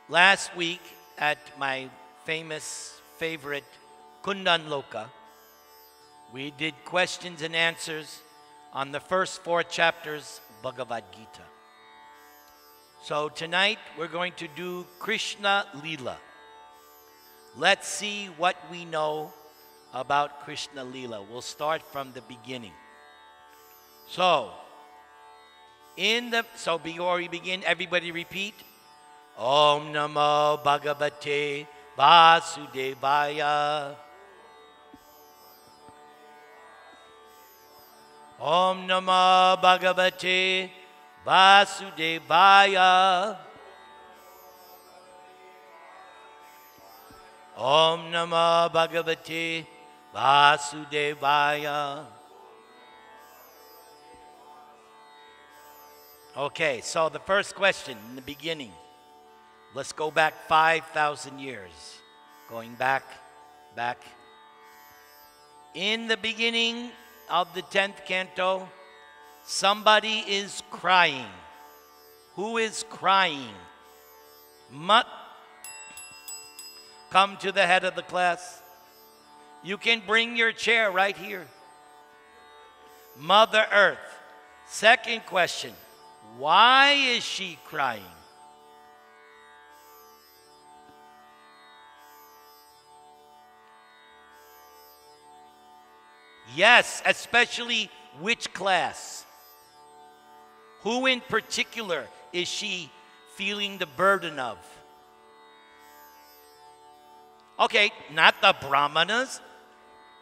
Last week at my favorite Kundan Loka, we did questions and answers on the first 4 chapters of Bhagavad Gita. So tonight we're going to do Krishna-leela. Let's see what we know about Krishna-leela. We'll start from the beginning. So before we begin, everybody repeat. Om Namo Bhagavate Vasudevaya. Om Namo Bhagavate Vasudevaya. Om Namo Bhagavate Vasudevaya. Okay, so the first question in the beginning. Let's go back 5,000 years. Going back. In the beginning of the 10th canto, somebody is crying. Who is crying? Come to the head of the class. You can bring your chair right here. Mother Earth. Second question. Why is she crying? Yes, especially which class? Who in particular is she feeling the burden of? Okay, not the Brahmanas.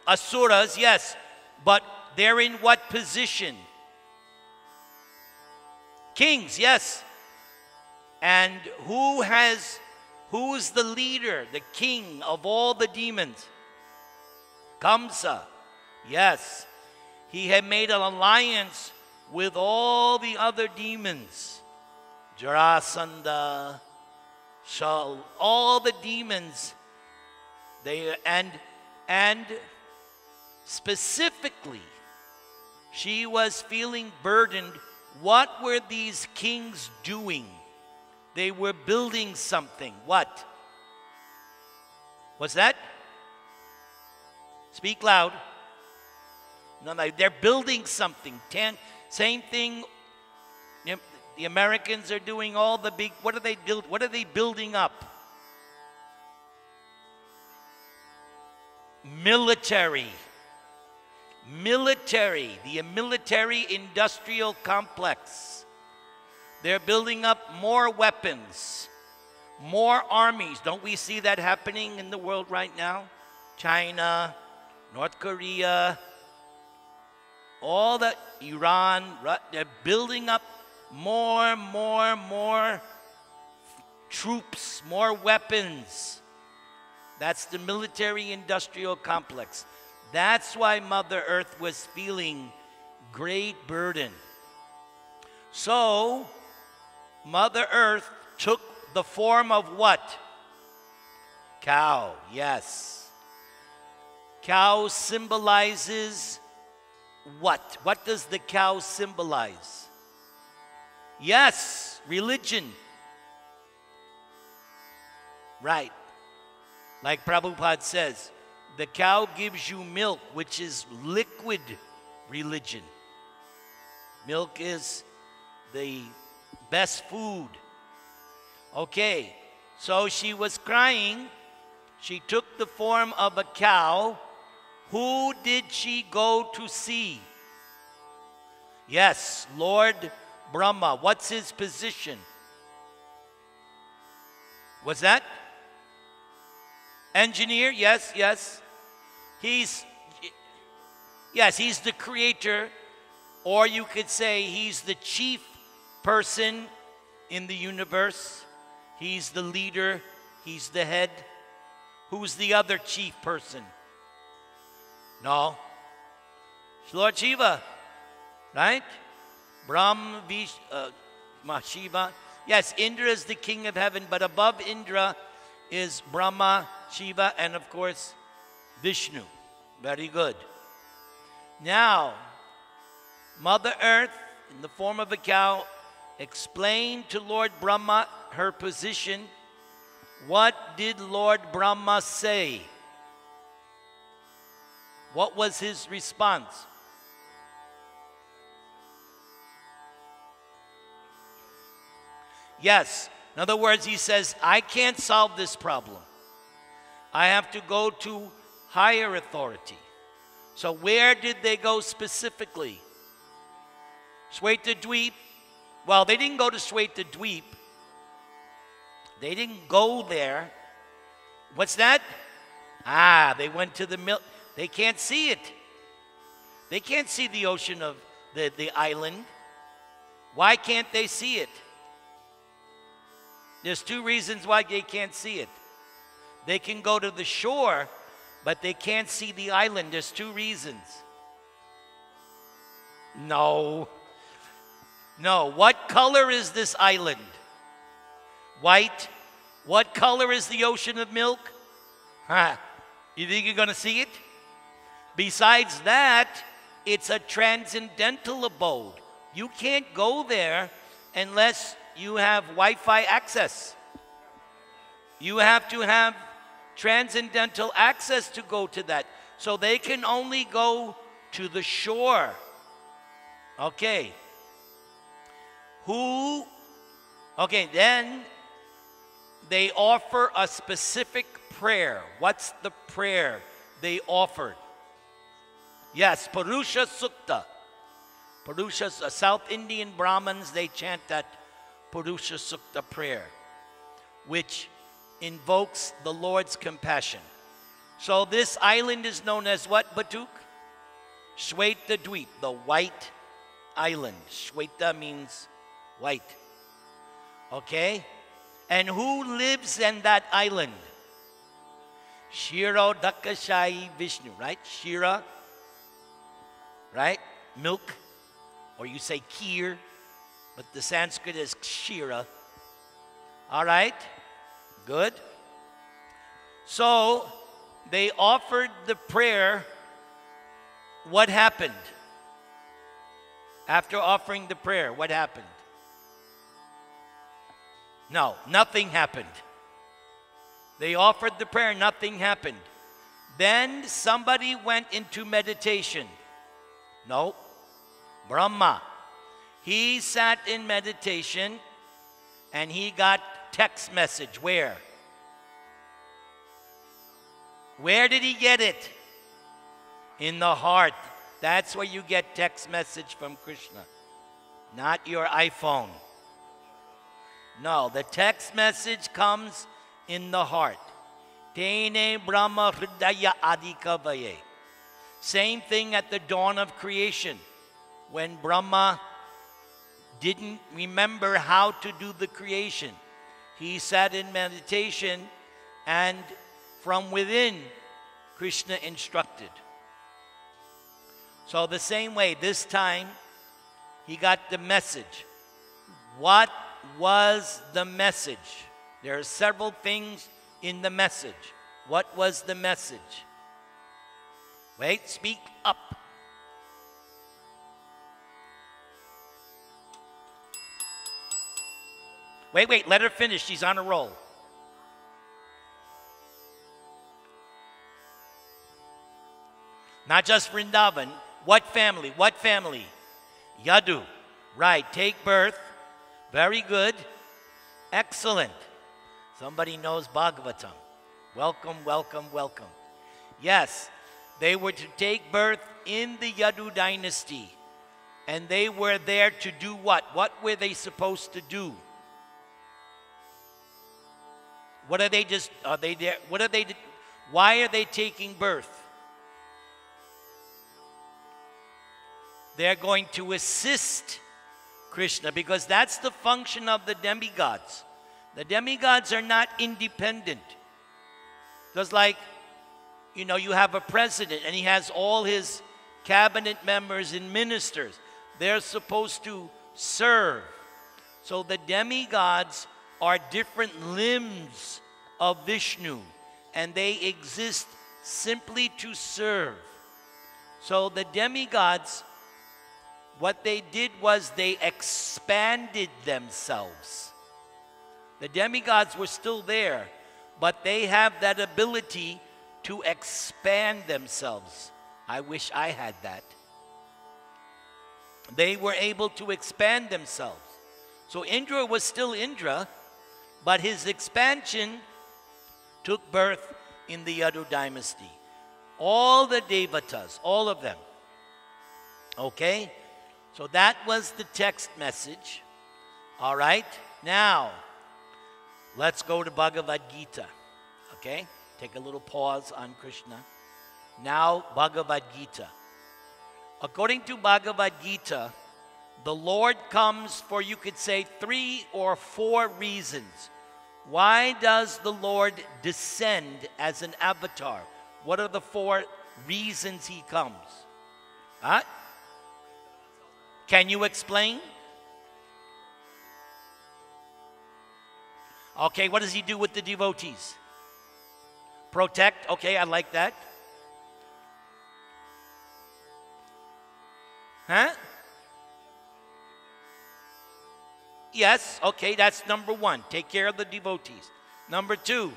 Asuras, yes, but they're in what position? Kings, yes. And who's the leader, the king of all the demons? Kamsa. Yes, he had made an alliance with all the other demons. Jarasandha, Shal, all the demons. And specifically, she was feeling burdened. What were these kings doing? They were building something. What? What's that? Speak loud. No, they're building something. Same thing. The Americans are doing all the big. What are they building up? Military. The military-industrial complex. They're building up more weapons, more armies. Don't we see that happening in the world right now? China, North Korea. All the Iran, they're building up more troops, more weapons. That's the military-industrial complex. That's why Mother Earth was feeling great burden. So, Mother Earth took the form of what? Cow, yes. Cow symbolizes what? What does the cow symbolize? Yes, religion. Right. Like Prabhupada says, the cow gives you milk, which is liquid religion. Milk is the best food. Okay, so she was crying. She took the form of a cow. Who did she go to see? Yes, Lord Brahma. What's his position? What's that? Engineer? Yes. He's the creator, or you could say he's the chief person in the universe. He's the leader. He's the head. Who's the other chief person? No. Lord Shiva, right? Brahma, Shiva. Yes, Indra is the king of heaven, but above Indra is Brahma, Shiva, and of course, Vishnu. Very good. Now, Mother Earth, in the form of a cow, explained to Lord Brahma her position What did Lord Brahma say? What was his response? Yes. In other words, he says, I can't solve this problem. I have to go to higher authority. So where did they go specifically? Shweta-dweep. Well, they didn't go to Shweta-dweep. They didn't go there. What's that? Ah, they went to the milk. They can't see it. They can't see the ocean of the island. Why can't they see it? There's two reasons why they can't see it. They can go to the shore, but they can't see the island. There's two reasons. No. No. What color is this island? White. What color is the ocean of milk? Huh. You think you're going to see it? Besides that, it's a transcendental abode. You can't go there unless you have Wi-Fi access. You have to have transcendental access to go to that. So they can only go to the shore. Okay. Okay, then they offer a specific prayer. What's the prayer they offered? Yes, Purusha Sukta. Purusha, South Indian Brahmins, they chant that Purusha Sukta prayer, which invokes the Lord's compassion. So this island is known as what, Batuk? Shweta-dweep, the white island. Shweta means white. Okay? And who lives in that island? Shiro Dakashai Vishnu, right? Shira, right? Milk, or you say kheer, but the Sanskrit is Kshira. All right? Good. So they offered the prayer. What happened? After offering the prayer, what happened? No, nothing happened. They offered the prayer, nothing happened. Then somebody went into meditation. No, Brahma. He sat in meditation and he got text message. Where? Where did he get it? In the heart. That's where you get text message from Krishna, not your iPhone. No, the text message comes in the heart. Tene Brahma Hridaya Adikavaye. Same thing at the dawn of creation, when Brahma didn't remember how to do the creation. He sat in meditation, and from within, Krishna instructed. So the same way, this time, he got the message. What was the message? There are several things in the message. What was the message? Wait, speak up. Wait, let her finish. She's on a roll. Not just Vrindavan. What family? What family? Yadu. Right, take birth. Very good. Excellent. Somebody knows Bhagavatam. Welcome, welcome, welcome. Yes, they were to take birth in the Yadu dynasty. And they were there to do what? What were they supposed to do? What are they just, are they there? What are they, why are they taking birth? They're going to assist Krishna, because that's the function of the demigods. The demigods are not independent. Because like, you know, you have a president and he has all his cabinet members and ministers. They're supposed to serve. So the demigods are different limbs of Vishnu, and they exist simply to serve. So the demigods, what they did was they expanded themselves. The demigods were still there, but they have that ability to expand themselves. I wish I had that. They were able to expand themselves. So Indra was still Indra, but his expansion took birth in the Yadu dynasty. All the Devatas, all of them. Okay? So that was the text message. All right? Now, let's go to Bhagavad Gita. Okay? Take a little pause on Krishna. Now, Bhagavad Gita. According to Bhagavad Gita, the Lord comes for, you could say, 3 or 4 reasons. Why does the Lord descend as an avatar? What are the 4 reasons he comes? Huh? Can you explain? Okay, what does he do with the devotees? Protect. Okay, I like that. Huh? Yes, okay, that's number 1. Take care of the devotees. Number 2.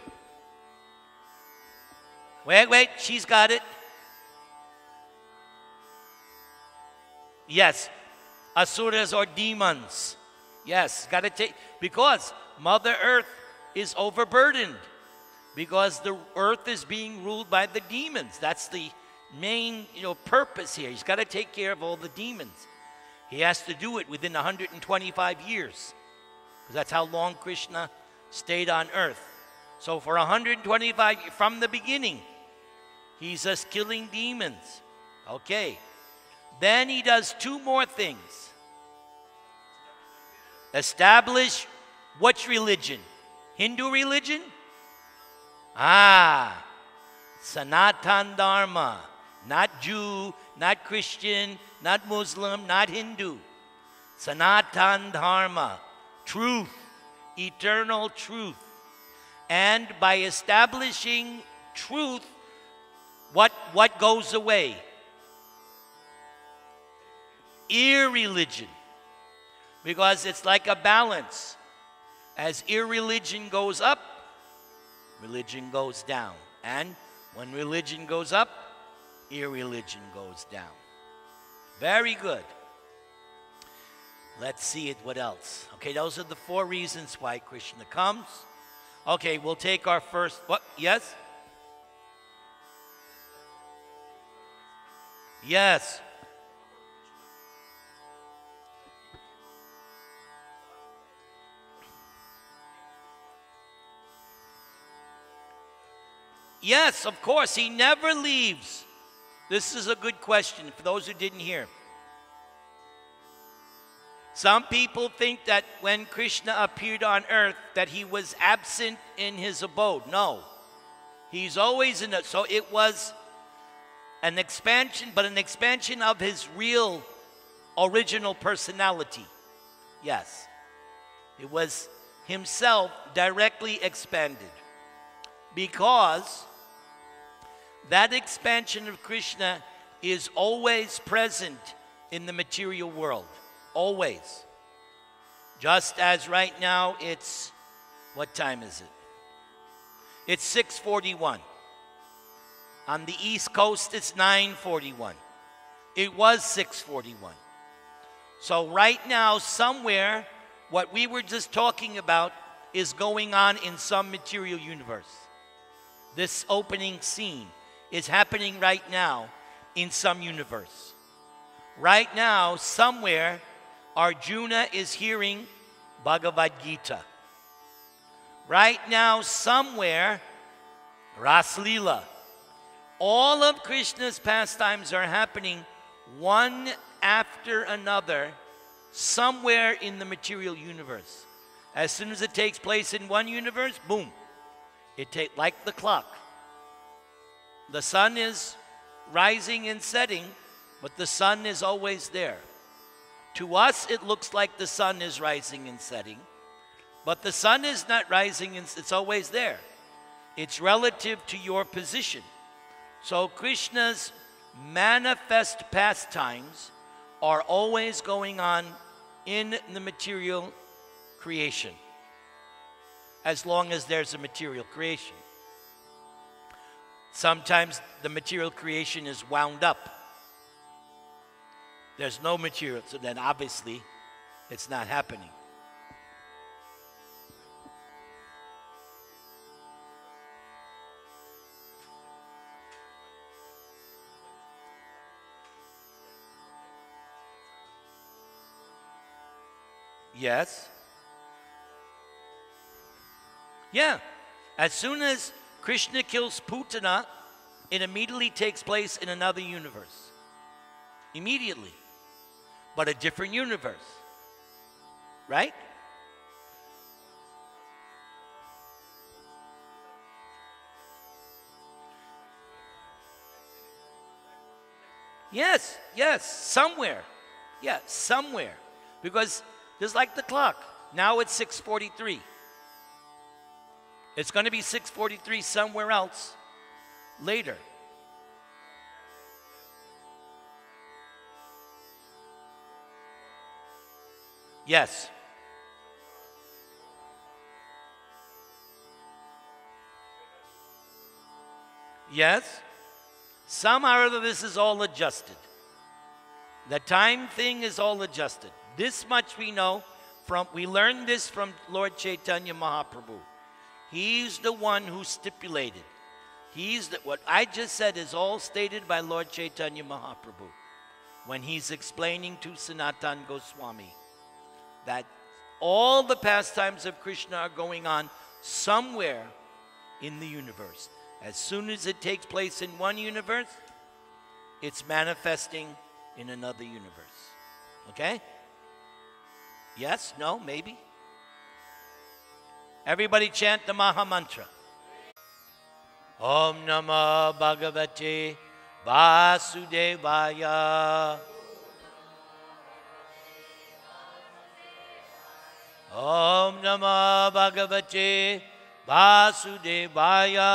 Wait, she's got it. Yes, asuras or demons. Yes, got to take, because Mother Earth is overburdened. Because the earth is being ruled by the demons. That's the main, purpose here. He's got to take care of all the demons. He has to do it within 125 years. Because that's how long Krishna stayed on earth. So for 125 years, from the beginning, he's just killing demons. Okay. Then he does 2 more things. Establish which religion? Hindu religion? Sanatan Dharma. Not Jew, not Christian, not Muslim, not Hindu. Sanatan Dharma. Truth. Eternal truth. And by establishing truth, what goes away? Irreligion. Because it's like a balance. As irreligion goes up, religion goes down. And when religion goes up, irreligion goes down. Very good. Let's see it. What else? Okay, those are the 4 reasons why Krishna comes. Okay, we'll take our first. What? Yes? Yes. Yes, of course, he never leaves. This is a good question for those who didn't hear. Some people think that when Krishna appeared on earth that he was absent in his abode. No. He's always in it. So it was an expansion, but an expansion of his real original personality. Yes. It was himself directly expanded. Because that expansion of Krishna is always present in the material world. Always. Just as right now it's, what time is it? It's 6:41. On the East Coast it's 9:41. It was 6:41. So right now somewhere what we were just talking about is going on in some material universe. This opening scene is happening right now in some universe. Right now, somewhere, Arjuna is hearing Bhagavad Gita. Right now, somewhere, Krishna-leela. All of Krishna's pastimes are happening one after another somewhere in the material universe. As soon as it takes place in one universe, boom. Like the clock. The sun is rising and setting, but the sun is always there. To us, it looks like the sun is rising and setting, but the sun is not rising, and it's always there. It's relative to your position. So Krishna's manifest pastimes are always going on in the material creation. as long as there's a material creation. Sometimes the material creation is wound up. There's no material, so then obviously it's not happening. Yes. Yeah. As soon as Krishna kills Putana, it immediately takes place in another universe. Immediately. But a different universe. Right? Yes, yes, somewhere. Yeah, somewhere. Because just like the clock, now it's 6:43. It's going to be 6:43 somewhere else later. Yes. Yes. Somehow or other this is all adjusted. The time thing is all adjusted. This much we know we learned this from Lord Chaitanya Mahaprabhu. He's the one who stipulated. What I just said is all stated by Lord Chaitanya Mahaprabhu when he's explaining to Sanatan Goswami that all the pastimes of Krishna are going on somewhere in the universe. As soon as it takes place in one universe, it's manifesting in another universe. Okay? Yes? No? Maybe? Everybody chant the Maha Mantra. Om Namah Bhagavate Vasudevaya. Om Namah Bhagavate Vasudevaya.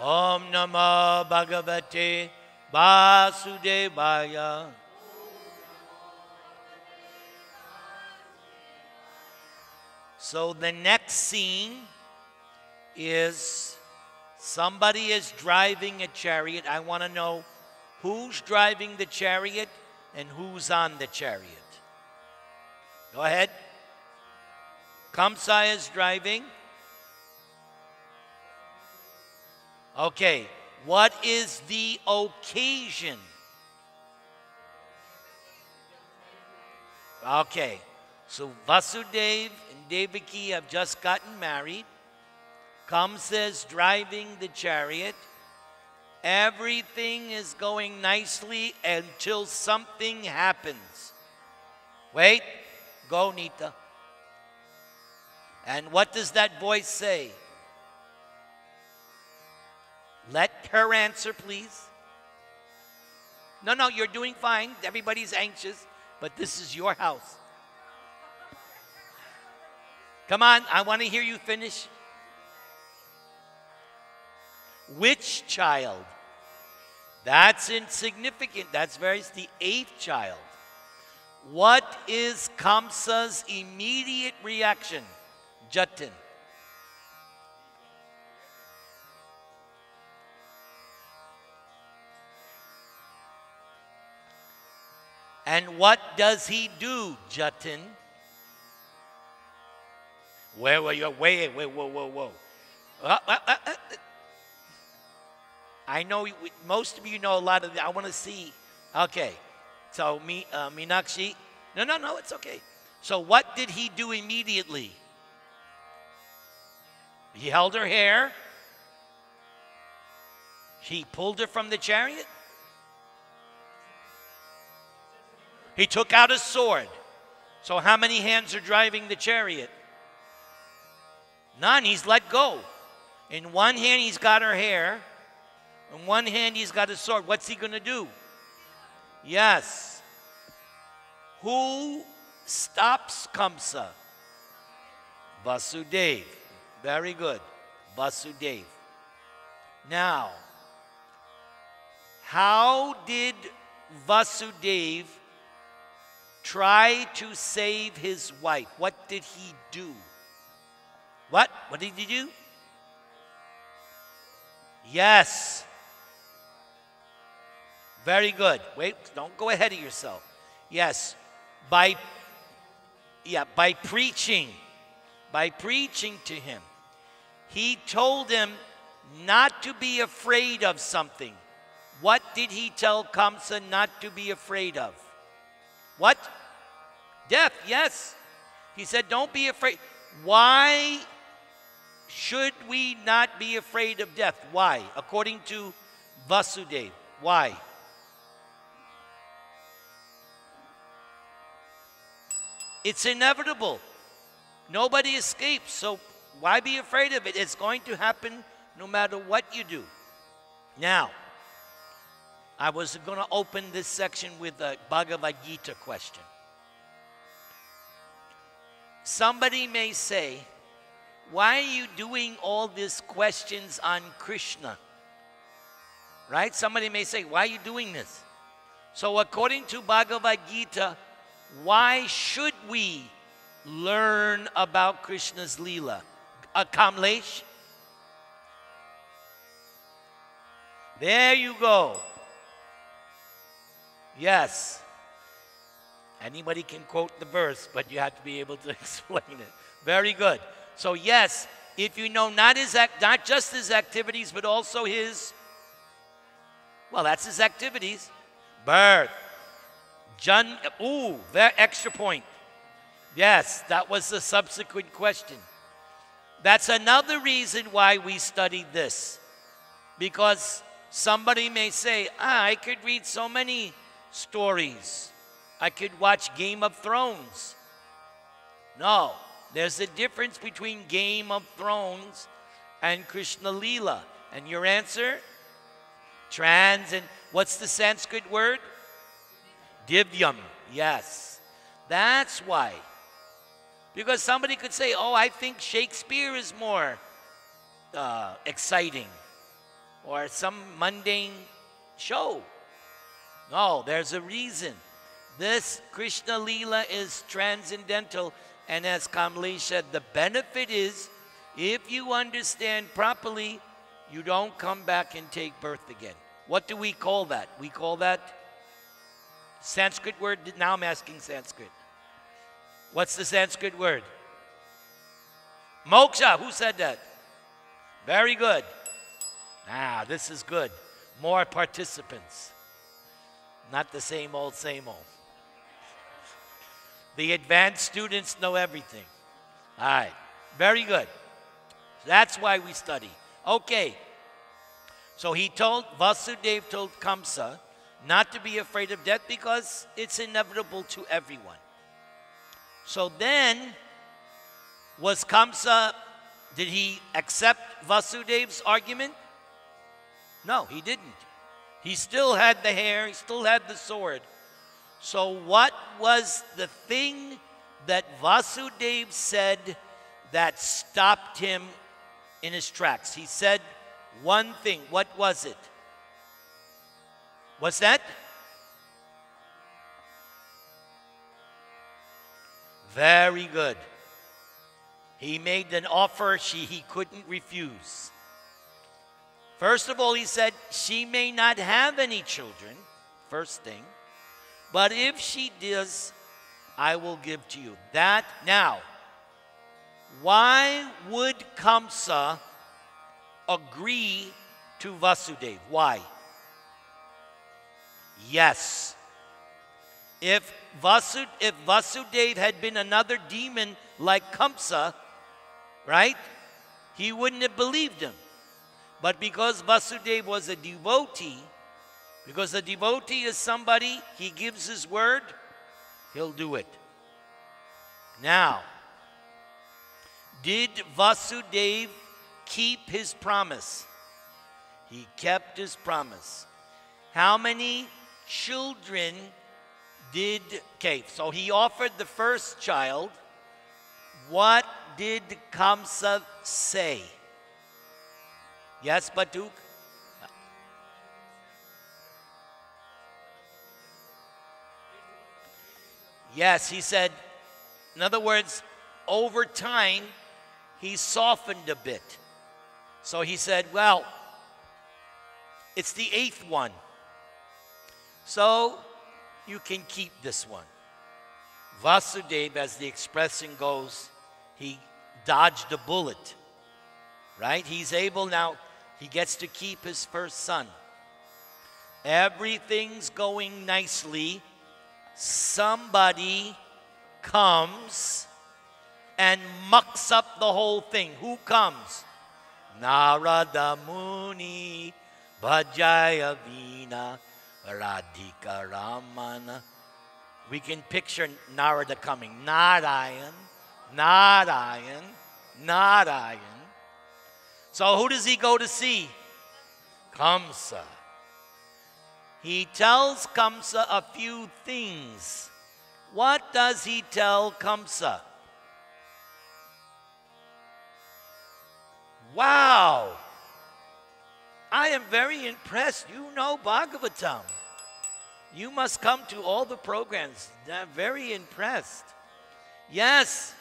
Om Namah Bhagavate Vasudevaya. So the next scene is somebody is driving a chariot. I want to know who's driving the chariot and who's on the chariot. Go ahead. Kamsa is driving. Okay. What is the occasion? Okay. So Vasudev and Devaki have just gotten married. Kamsa is driving the chariot. Everything is going nicely until something happens. Wait. Go, Nita. And what does that voice say? Let her answer, please. No, you're doing fine. Everybody's anxious, but this is your house. Come on, I want to hear you finish. Which child? That's insignificant. It's the 8th child. What is Kamsa's immediate reaction? Jatin. And what does he do, Jatin? Wait, whoa. I know most of you know a lot of I want to see. Okay. So, Meenakshi. No, it's okay. So, what did he do immediately? He held her hair. He pulled her from the chariot. He took out a sword. So, how many hands are driving the chariot? None. He's let go. In one hand, he's got her hair. In one hand, he's got a sword. What's he going to do? Yes. Who stops Kamsa? Vasudev. Very good. Vasudev. Now, how did Vasudev tried to save his wife. What did he do? What? What did he do? Yes. Very good. Wait, don't go ahead of yourself. Yes. By preaching. By preaching to him. He told him not to be afraid of something. What did he tell Kamsa not to be afraid of? What? Death, yes. He said, don't be afraid. Why should we not be afraid of death? Why? According to Vasudeva. Why? It's inevitable. Nobody escapes, so why be afraid of it? It's going to happen no matter what you do. Now, I was going to open this section with a Bhagavad Gita question. Somebody may say, why are you doing all these questions on Krishna? Right? Somebody may say, why are you doing this? So according to Bhagavad Gita, why should we learn about Krishna's Leela? Kamlesh? There you go. Yes. Anybody can quote the verse, but you have to be able to explain it. Very good. So yes, if you know not just his activities, but also his, well, that's his activities. Birth. That extra point. Yes, that was the subsequent question. That's another reason why we studied this. Because somebody may say, I could read so many stories. I could watch Game of Thrones. No, there's a difference between Game of Thrones and Krishna-leela. And your answer? And what's the Sanskrit word? Divyam. Yes. That's why. Because somebody could say, oh, I think Shakespeare is more exciting. Or some mundane show. No, there's a reason. This Krishna-leela is transcendental. And as Kamlesh said, the benefit is, if you understand properly, you don't come back and take birth again. What do we call that? We call that Sanskrit word. Now I'm asking Sanskrit. What's the Sanskrit word? Moksha. Who said that? Very good. Ah, this is good. More participants. Not the same old, same old. The advanced students know everything. All right. Very good. That's why we study. Okay. So Vasudeva told Kamsa not to be afraid of death because it's inevitable to everyone. So then, was Kamsa, did he accept Vasudeva's argument? No, he didn't. He still had the hair, he still had the sword. So what was the thing that Vasudeva said that stopped him in his tracks? He said one thing. What was it? What's that? Very good. He made an offer he couldn't refuse. First of all, he said, she may not have any children, first thing. But if she does, I will give to you. Now, why would Kamsa agree to Vasudeva? Why? Yes. If Vasudeva had been another demon like Kamsa, right, he wouldn't have believed him. But because Vasudeva was a devotee, because a devotee is somebody, he gives his word, he'll do it. Now, did Vasudeva keep his promise? He kept his promise. How many children did... Okay, so he offered the first child. What did Kamsa say? Yes, Batuk? Yes, he said, in other words, over time, he softened a bit. So he said, well, it's the 8th one. So you can keep this one. Vasudeva, as the expression goes, he dodged a bullet, right? He's able now, he gets to keep his first son. Everything's going nicely. Somebody comes and mucks up the whole thing. Who comes? Narada Muni Bhajaya Veena Radhika Ramana. We can picture Narada coming. Narayan, Narayan, Narayan. So who does he go to see? Kamsa. He tells Kamsa a few things. What does he tell Kamsa? Wow! I am very impressed. You know Bhagavatam. You must come to all the programs. I'm very impressed. Yes,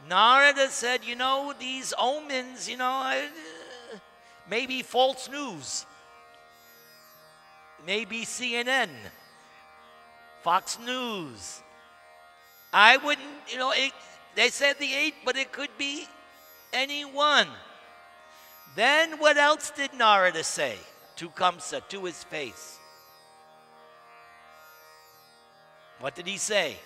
Narada said, you know, these omens, you know, maybe false news. Maybe CNN, Fox News. I wouldn't, you know, they said the 8th, but it could be any one. Then what else did Narada say to Kamsa, to his face? What did he say?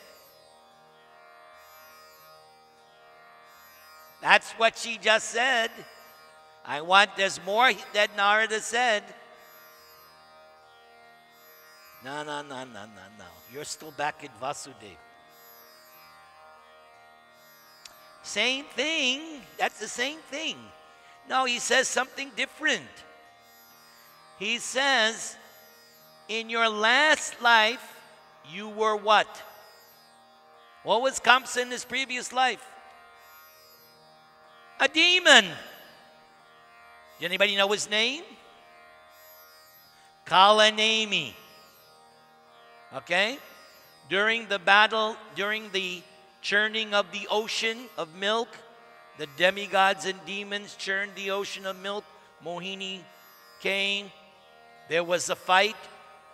That's what she just said. There's more that Narada said. No. You're still back at Vasudeva. Same thing. That's the same thing. No, he says something different. He says, in your last life, you were what? What was Kamsa in his previous life? A demon. Does anybody know his name? Kalanemi. Okay? During the battle, during the churning of the ocean of milk, the demigods and demons churned the ocean of milk. Mohini came. There was a fight.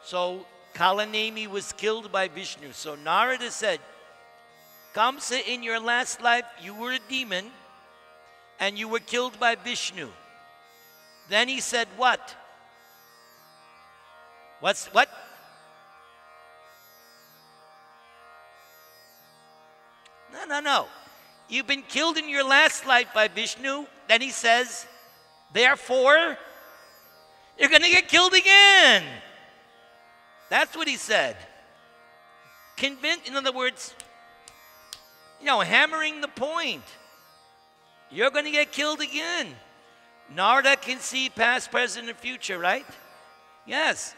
So Kalanemi was killed by Vishnu. So Narada said, Kamsa, in your last life, you were a demon and you were killed by Vishnu. Then he said, what? What? No. You've been killed in your last life by Vishnu. Then he says, therefore, you're going to get killed again. That's what he said. In other words, you know, hammering the point. You're going to get killed again. Narada can see past, present, and future, right? Yes.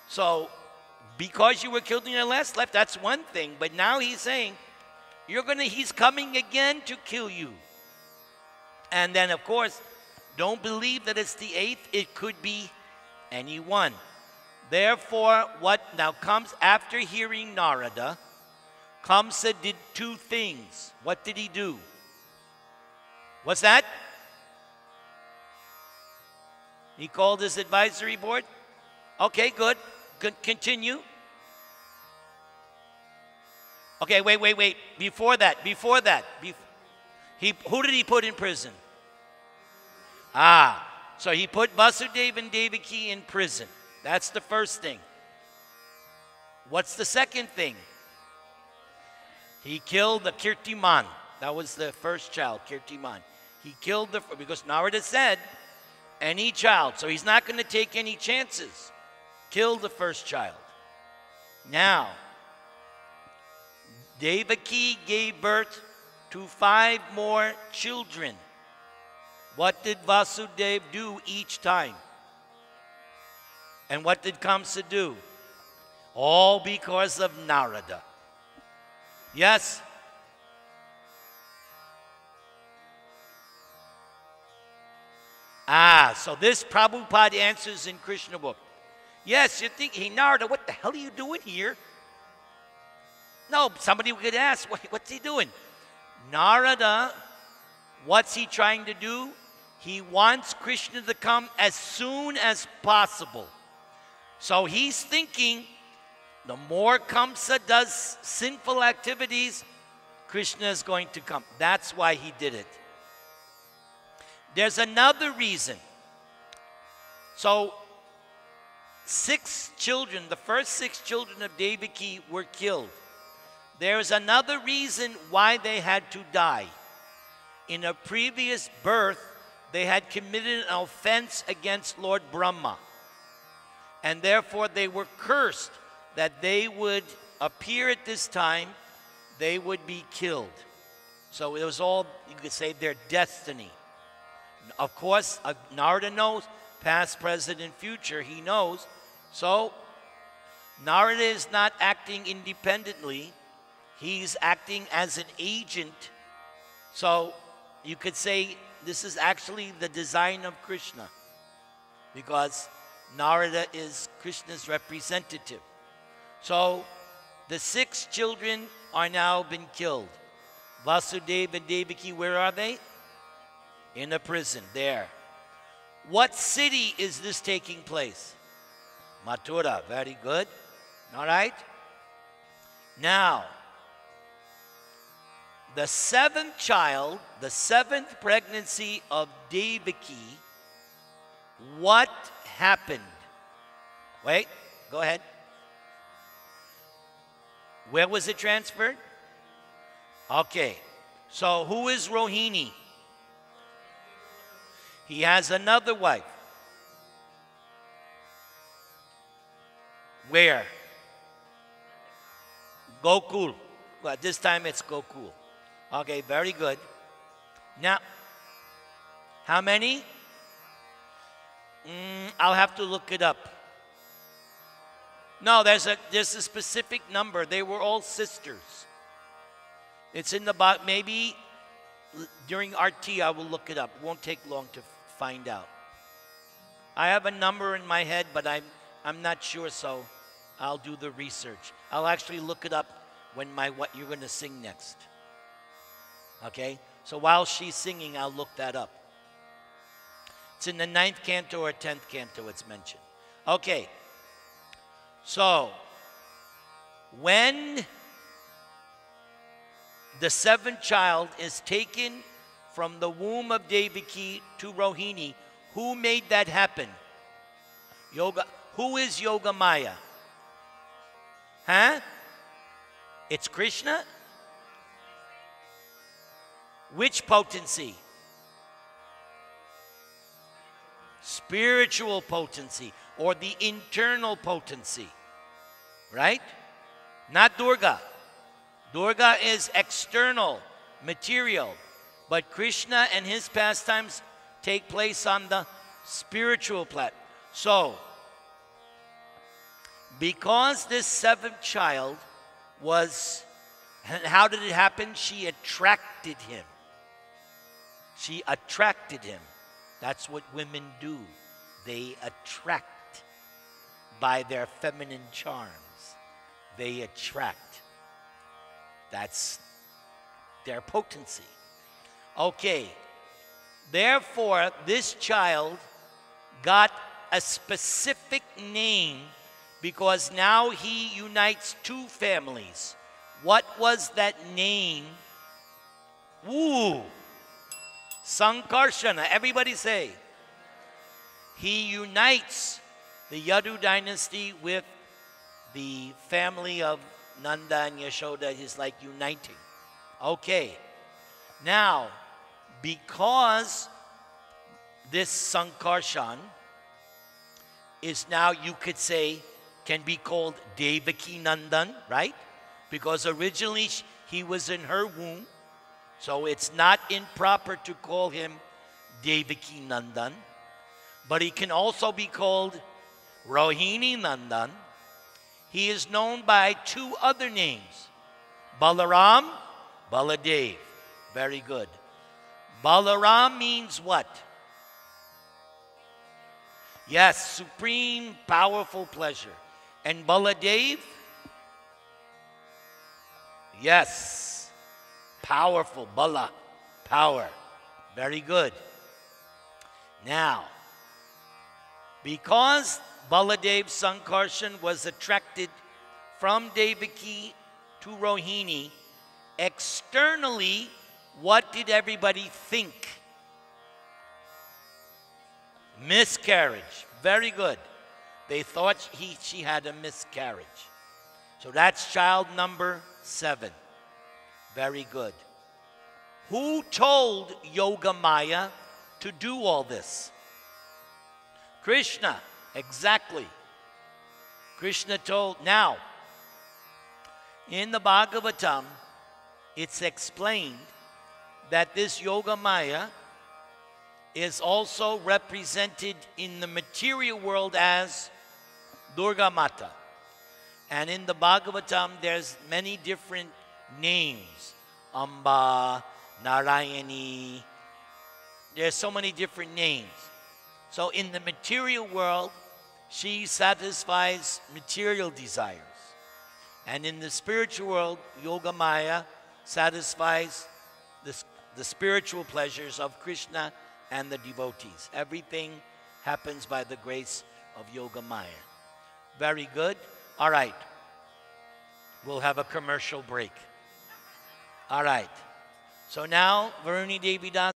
So, because you were killed in your last life, that's one thing. But now he's saying, he's coming again to kill you. And then, of course, don't believe that it's the 8th. It could be anyone. Therefore, what now comes after hearing Narada, Kamsa did 2 things. What did he do? What's that? He called his advisory board? Okay, good. Continue. Okay, wait. Before that. Who did he put in prison? So he put Vasudeva and Devaki in prison. That's the first thing. What's the second thing? He killed the Kirtiman. That was the first child, Kirtiman. He killed because Narada said, any child. So he's not going to take any chances. Kill the first child. Now, Devaki gave birth to 5 more children. What did Vasudeva do each time? And what did Kamsa do? All because of Narada. Yes? So this Prabhupada answers in Krishna book. Yes, you think, hey Narada, what the hell are you doing here? No, somebody could ask, what's he doing? Narada, what's he trying to do? He wants Krishna to come as soon as possible. So he's thinking, the more Kamsa does sinful activities, Krishna is going to come. That's why he did it. There's another reason. So, 6 children, the first 6 children of Devaki were killed. There's another reason why they had to die. In a previous birth, they had committed an offense against Lord Brahma. And therefore they were cursed that they would appear at this time, they would be killed. So it was all, you could say, their destiny. Of course, Narada knows, past, present, and future, he knows. So Narada is not acting independently. He's acting as an agent. So you could say this is actually the design of Krishna, because Narada is Krishna's representative. So the 6 children are now been killed. Vasudeva and Devaki, where are they? In a prison, there. What city is this taking place? Mathura, very good. All right. Now, the 7th child, the 7th pregnancy of Devaki, what happened? Wait, go ahead. Where was it transferred? Okay, so who is Rohini? He has another wife. Where? Gokul. Well, this time it's Gokul. Okay, very good. Now, how many? I'll have to look it up. No, there's a specific number. They were all sisters. It's in the box. Maybe during our tea I will look it up. It won't take long to find out. I have a number in my head, but I'm not sure, so I'll do the research. I'll actually look it up when what you're going to sing next. Okay? So while she's singing, I'll look that up. It's in the 9th canto or 10th canto it's mentioned. Okay. So, when the 7th child is taken from the womb of Devaki to Rohini, who made that happen? Yoga. Who is Yoga Maya? Huh? It's Krishna? Which potency? Spiritual potency, or the internal potency, right? Not Durga. Durga is external, material, but Krishna and his pastimes take place on the spiritual platform. So, because this 7th child was, how did it happen? She attracted him. She attracted him. That's what women do. They attract by their feminine charms. They attract. That's their potency. Okay. Therefore, this child got a specific name because now he unites 2 families. What was that name? Ooh. Sankarshana. Everybody say. He unites the Yadu dynasty with the family of Nanda and Yashoda. He's like uniting. Okay. Now, because this Sankarshan is now, you could say, can be called Devaki Nandan, right? Because originally he was in her womb. So it's not improper to call him Devaki Nandan. But he can also be called Rohini Nandan. He is known by 2 other names. Balaram, Baladev. Very good. Balaram means what? Yes, supreme, powerful pleasure. And Baladev? Yes. Powerful. Bala. Power. Very good. Now, because Baladev's son Karshan was attracted from Devaki to Rohini, externally, what did everybody think? Miscarriage. Very good. They thought she had a miscarriage. So that's child number 7. Very good. Who told Yogamaya to do all this? Krishna. Exactly. Krishna told. Now, in the Bhagavatam, it's explained that this Yogamaya is also represented in the material world as Durga Mata. And in the Bhagavatam, there's many different names. Amba, Narayani. There's so many different names. So in the material world, she satisfies material desires. And in the spiritual world, Yogamaya satisfies the spiritual pleasures of Krishna and the devotees. Everything happens by the grace of Yogamaya. Very good. All right. We'll have a commercial break. All right. So now, Varuni Devi Das.